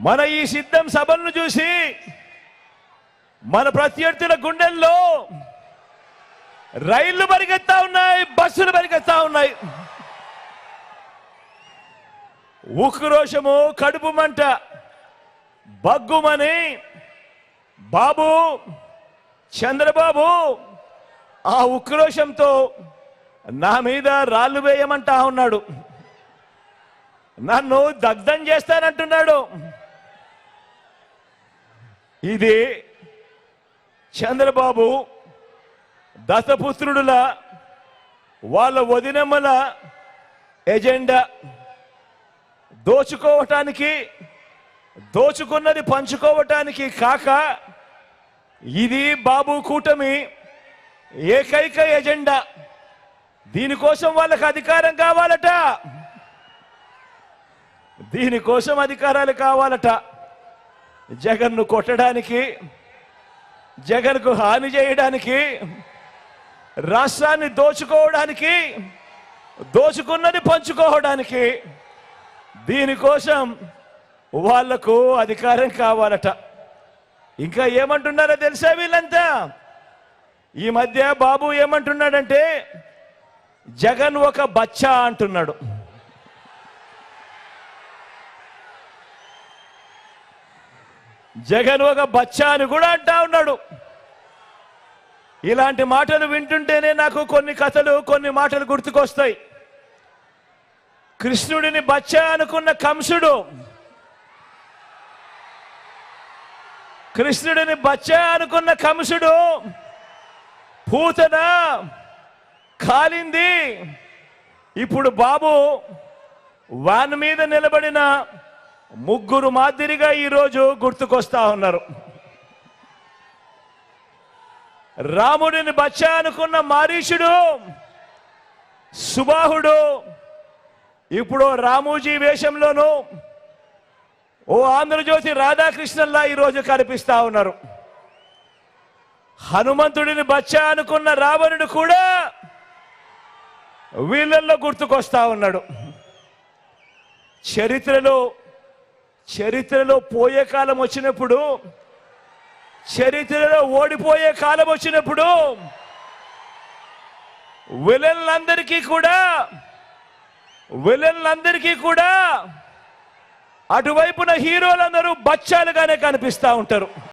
మన ఈ సిద్ధం సభలను చూసి మన ప్రత్యర్థుల గుండెల్లో రైళ్లు పరిగెత్తా ఉన్నాయి, బస్సులు పరిగెత్తా ఉన్నాయి. ఉక్రోషము, కడుపు మంట బగ్గుమని బాబు చంద్రబాబు ఆ ఉక్రోషంతో నా మీద రాళ్ళు వేయమంటా ఉన్నాడు. నన్ను దగ్ధం చేస్తానంటున్నాడు. ఇది చంద్రబాబు దత్తపుత్రుడుల వాళ్ళ వదినమ్మల ఎజెండా. దోచుకోవటానికి, దోచుకున్నది పంచుకోవటానికి కాక ఇది బాబు కూటమి ఏకైక ఎజెండా. దీనికోసం వాళ్ళకి అధికారం కావాలట, దీనికోసం అధికారాలు కావాలట. జగన్ను కొట్టడానికి, జగన్కు హాని చేయడానికి, రాష్ట్రాన్ని దోచుకోవడానికి, దోచుకున్నది పంచుకోవడానికి, దీనికోసం వాళ్లకు అధికారం కావాలట. ఇంకా ఏమంటున్నారో తెలుసా వీళ్ళంతా? ఈ మధ్య బాబు ఏమంటున్నాడంటే జగన్ ఒక బచ్చా అంటున్నాడు. జగన్ ఒక బచ్చా అని కూడా అంటా ఉన్నాడు. ఇలాంటి మాటలు వింటుంటేనే నాకు కొన్ని కథలు, కొన్ని మాటలు గుర్తుకొస్తాయి. కృష్ణుడిని బచ్చా అనుకున్న కంసుడు, కృష్ణుడిని బచ్చా అనుకున్న కంసుడు పూతన కాలింది. ఇప్పుడు బాబు వాన్ మీద నిలబడిన ముగ్గురు మాదిరిగా ఈరోజు గుర్తుకొస్తా ఉన్నారు. రాముడిని బచ్చా అనుకున్న మారీషుడు, సుబాహుడు ఇప్పుడు రామూజీ వేషంలోనూ ఓ ఆంధ్రజ్యోతి రాధాకృష్ణన్లా ఈరోజు కనిపిస్తా ఉన్నారు. హనుమంతుడిని బచ్చా అనుకున్న రావణుడు కూడా వీళ్ళల్లో గుర్తుకొస్తా ఉన్నాడు. చరిత్రలో పోయే కాలం వచ్చినప్పుడు, చరిత్రలో ఓడిపోయే కాలం వచ్చినప్పుడు విలన్లందరికీ కూడా అటువైపున హీరోలందరూ బచ్చాలుగానే కనిపిస్తా ఉంటారు.